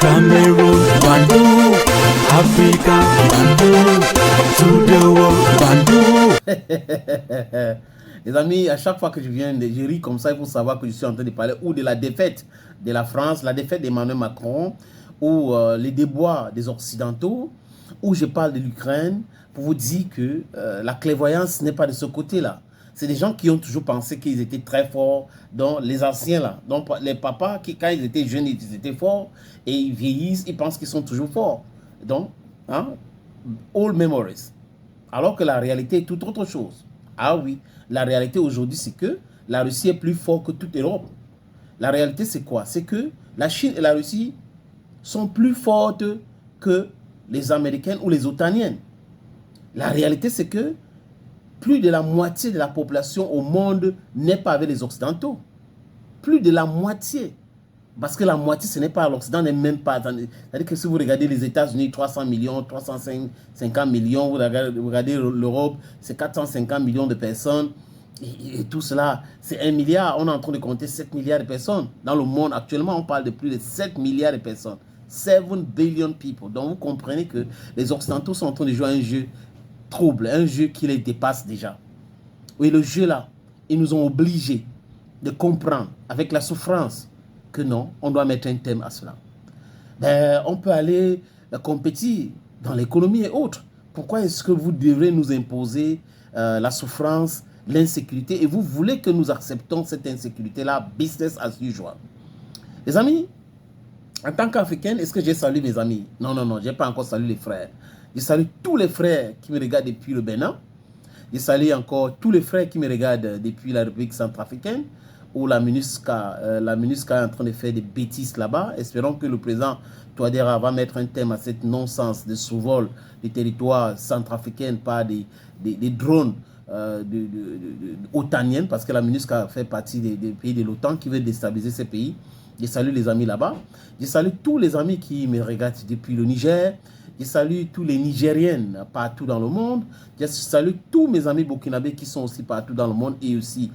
Cameroon, Bandou, Africa, Bandou, to the world, Bandou. Les amis, à chaque fois que je ris comme ça, il faut savoir que je suis en train de parler ou de la défaite de la France, la défaite d'Emmanuel Macron, ou les déboires des Occidentaux, ou je parle de l'Ukraine, pour vous dire que la clairvoyance n'est pas de ce côté-là. C'est des gens qui ont toujours pensé qu'ils étaient très forts, dans les anciens là. Donc les papas, qui, quand ils étaient jeunes, ils étaient forts, et ils vieillissent, ils pensent qu'ils sont toujours forts. Donc, hein, old memories. Alors que la réalité est tout autre chose. Ah oui, la réalité aujourd'hui, c'est que la Russie est plus forte que toute l'Europe. La réalité, c'est quoi? C'est que la Chine et la Russie sont plus fortes que les Américaines ou les Otaniennes. La réalité, c'est que plus de la moitié de la population au monde n'est pas avec les Occidentaux. Plus de la moitié. Parce que la moitié, ce n'est pas l'Occident, n'est même pas. C'est-à-dire que si vous regardez les États-Unis, 300 millions, 350 millions, vous regardez l'Europe, c'est 450 millions de personnes. Et tout cela, c'est 1 milliard. On est en train de compter 7 milliards de personnes. Dans le monde, actuellement, on parle de plus de 7 milliards de personnes. 7 billion people. Donc, vous comprenez que les Occidentaux sont en train de jouer un jeu trouble, un jeu qui les dépasse déjà. Oui, le jeu là, ils nous ont obligés de comprendre avec la souffrance que non, on doit mettre un thème à cela. Ben, on peut aller compétir dans l'économie et autres. Pourquoi est-ce que vous devrez nous imposer la souffrance, l'insécurité, et vous voulez que nous acceptons cette insécurité-là, business as usual? Les amis, en tant qu'Africaine, est-ce que j'ai salué mes amis? Non, non, non, je n'ai pas encore salué les frères. Je salue tous les frères qui me regardent depuis le Bénin. Je salue encore tous les frères qui me regardent depuis la République centrafricaine, où la MINUSCA est en train de faire des bêtises là-bas. Espérons que le président Touadéra va mettre un thème à cette non-sens de sous-vol des territoires centrafricains par des drones otaniens, parce que la MINUSCA fait partie des pays de l'OTAN qui veulent déstabiliser ces pays. Je salue les amis là-bas. Je salue tous les amis qui me regardent depuis le Niger. Je salue tous les Nigériennes partout dans le monde. Je salue tous mes amis burkinabés qui sont aussi partout dans le monde et aussi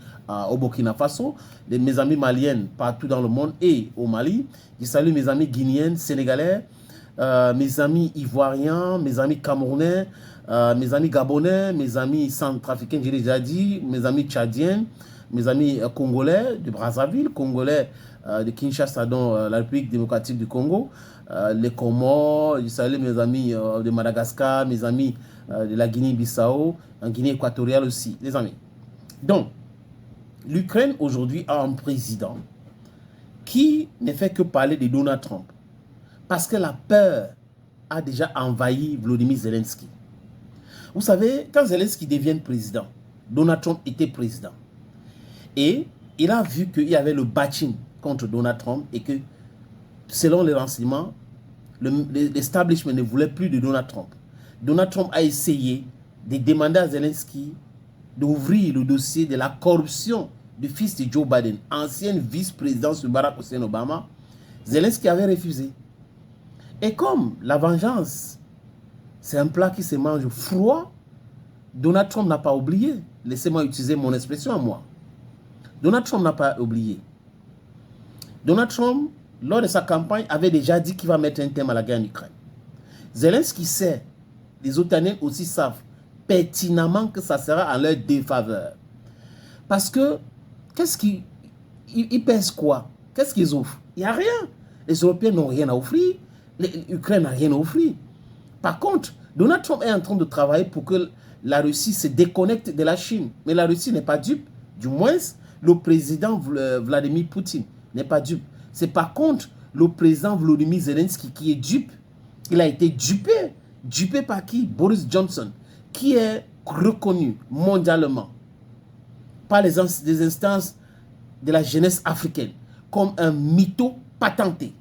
au Burkina Faso. Mes amis maliennes partout dans le monde et au Mali. Je salue mes amis guinéennes, sénégalais, mes amis ivoiriens, mes amis camerounais, mes amis gabonais, mes amis centrafricains, j'ai déjà dit, mes amis tchadiens, mes amis congolais de Brazzaville, congolais de Kinshasa, dont la République démocratique du Congo, les Comores, je salue mes amis de Madagascar, mes amis de la Guinée-Bissau, en Guinée équatoriale aussi, les amis. Donc, l'Ukraine aujourd'hui a un président qui ne fait que parler de Donald Trump. Parce que la peur a déjà envahi Volodymyr Zelensky. Vous savez, quand Zelensky devient président, Donald Trump était président. Et il a vu qu'il y avait le bashing contre Donald Trump et que, selon les renseignements, l'establishment ne voulait plus de Donald Trump. Donald Trump a essayé de demander à Zelensky d'ouvrir le dossier de la corruption du fils de Joe Biden, ancienne vice-présidence de Barack Hussein Obama. Zelensky avait refusé. Et comme la vengeance, c'est un plat qui se mange froid, Donald Trump n'a pas oublié. Laissez-moi utiliser mon expression à moi. Donald Trump n'a pas oublié. Donald Trump, lors de sa campagne, avait déjà dit qu'il va mettre un thème à la guerre en Ukraine. Zelensky sait, les Otaniens aussi savent pertinemment que ça sera en leur défaveur. Parce que, qu'est-ce qu'ils pèsent quoi? Qu'est-ce qu'ils offrent? Il n'y a rien. Les Européens n'ont rien à offrir. L'Ukraine n'a rien à offrir. Par contre, Donald Trump est en train de travailler pour que la Russie se déconnecte de la Chine. Mais la Russie n'est pas dupe. Du moins, le président Vladimir Poutine n'est pas dupe. C'est par contre le président Volodymyr Zelensky qui est dupe. Il a été dupé. Dupé par qui? Boris Johnson, qui est reconnu mondialement par les instances de la jeunesse africaine comme un mytho patenté.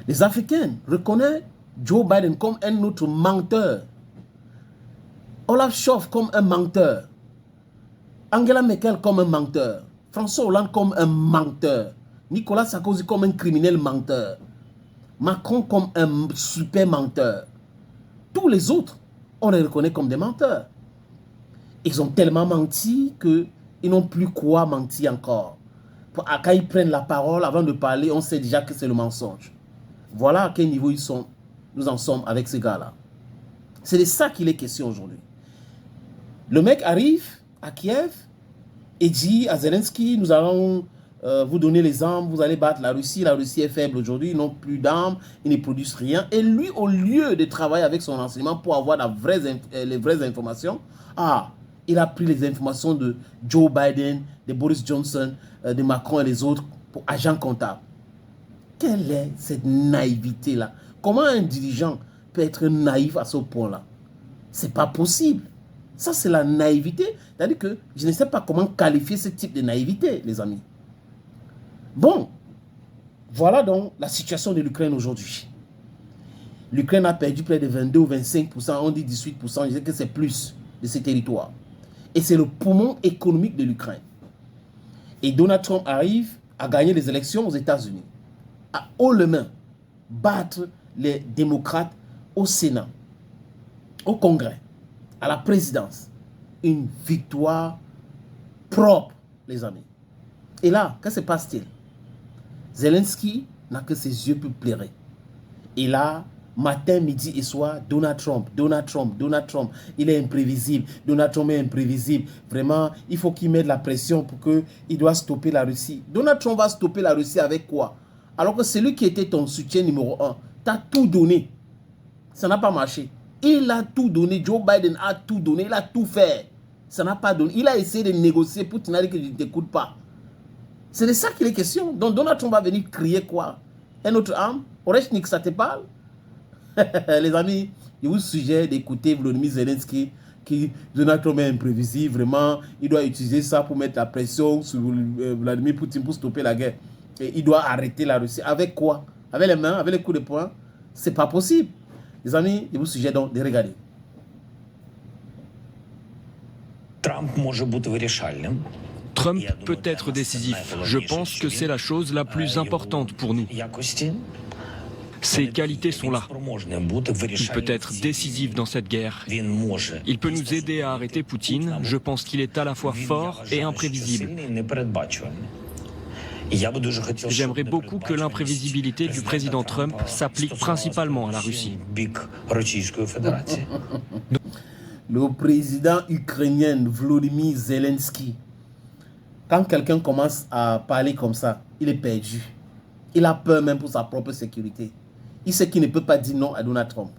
Les Africains reconnaissent Joe Biden comme un autre menteur. Olaf Scholz comme un menteur. Angela Merkel comme un menteur. François Hollande comme un menteur. Nicolas Sarkozy comme un criminel menteur. Macron comme un super menteur. Tous les autres, on les reconnaît comme des menteurs. Ils ont tellement menti qu'ils n'ont plus quoi mentir encore. Quand ils prennent la parole, avant de parler, on sait déjà que c'est le mensonge. Voilà à quel niveau nous en sommes avec ces gars-là. C'est de ça qu'il est question aujourd'hui. Le mec arrive à Kiev et dit à Zelensky, nous allons vous donner les armes, vous allez battre la Russie est faible aujourd'hui, ils n'ont plus d'armes, ils ne produisent rien. Et lui, au lieu de travailler avec son renseignement pour avoir les vraies informations, il a pris les informations de Joe Biden, de Boris Johnson, de Macron et les autres pour agent comptable. Quelle est cette naïveté-là? Comment un dirigeant peut être naïf à ce point-là? C'est pas possible. Ça, c'est la naïveté. C'est-à-dire que je ne sais pas comment qualifier ce type de naïveté, les amis. Bon, voilà donc la situation de l'Ukraine aujourd'hui. L'Ukraine a perdu près de 22 ou 25%, on dit 18%, je sais que c'est plus de ces territoires. Et c'est le poumon économique de l'Ukraine. Et Donald Trump arrive à gagner les élections aux États-Unis, à haut le main, battre les démocrates au Sénat, au Congrès, à la présidence. Une victoire propre, les amis. Et là, que se passe-t-il? Zelensky n'a que ses yeux pour pleurer. Et là, matin, midi et soir, Donald Trump. Il est imprévisible. Donald Trump est imprévisible. Vraiment, il faut qu'il mette la pression pour qu'il doit stopper la Russie. Donald Trump va stopper la Russie avec quoi? Alors que celui qui était ton soutien numéro 1, t'as tout donné. Ça n'a pas marché. Il a tout donné. Joe Biden a tout donné. Il a tout fait. Ça n'a pas donné. Il a essayé de négocier pour te dire que je ne t'écoute pas. C'est de ça qu'il est question. Donc Donald Trump va venir crier quoi? Un autre arme? Oreshnik, ça te parle? Les amis, je vous suggère d'écouter Volodymyr Zelensky, qui Donald Trump est imprévisible, vraiment, il doit utiliser ça pour mettre la pression sur Vladimir Poutine pour stopper la guerre. Et il doit arrêter la Russie. Avec quoi? Avec les mains, avec les coups de poing? C'est pas possible. Les amis, je vous suggère donc de regarder. Trump peut être décisif. Je pense que c'est la chose la plus importante pour nous. Ses qualités sont là. Il peut être décisif dans cette guerre. Il peut nous aider à arrêter Poutine. Je pense qu'il est à la fois fort et imprévisible. J'aimerais beaucoup que l'imprévisibilité du président Trump s'applique principalement à la Russie. Le président ukrainien Volodymyr Zelensky, quand quelqu'un commence à parler comme ça, il est perdu. Il a peur même pour sa propre sécurité. Il sait qu'il ne peut pas dire non à Donald Trump.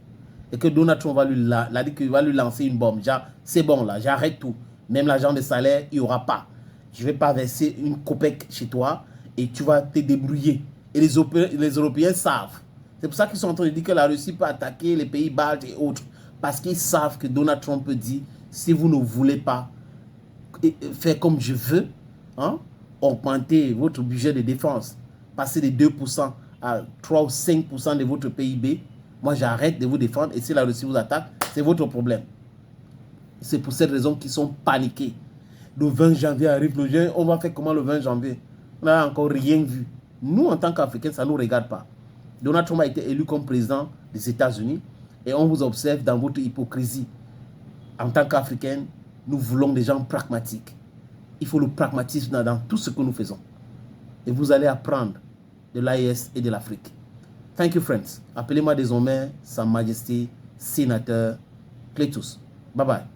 Et que Donald Trump va lui lancer une bombe. C'est bon là, j'arrête tout. Même l'argent de salaire, il n'y aura pas. Je ne vais pas verser une copec chez toi et tu vas te débrouiller. Et les Européens savent. C'est pour ça qu'ils sont en train de dire que la Russie peut attaquer les pays baltes et autres. Parce qu'ils savent que Donald Trump peut dire, si vous ne voulez pas faire comme je veux, augmenter votre budget de défense, passer de 2% à 3 ou 5% de votre PIB, moi j'arrête de vous défendre et si la Russie vous attaque, c'est votre problème. C'est pour cette raison qu'ils sont paniqués. Le 20 janvier arrive, on va faire comment le 20 janvier? On n'a encore rien vu. Nous, en tant qu'Africains, ça ne nous regarde pas. Donald Trump a été élu comme président des États-Unis et on vous observe dans votre hypocrisie. En tant qu'Africains, nous voulons des gens pragmatiques. Il faut le pragmatisme dans tout ce que nous faisons. Et vous allez apprendre de l'AES et de l'Afrique. Thank you, friends. Appelez-moi désormais Sa Majesté Sénateur Cletus. Bye bye.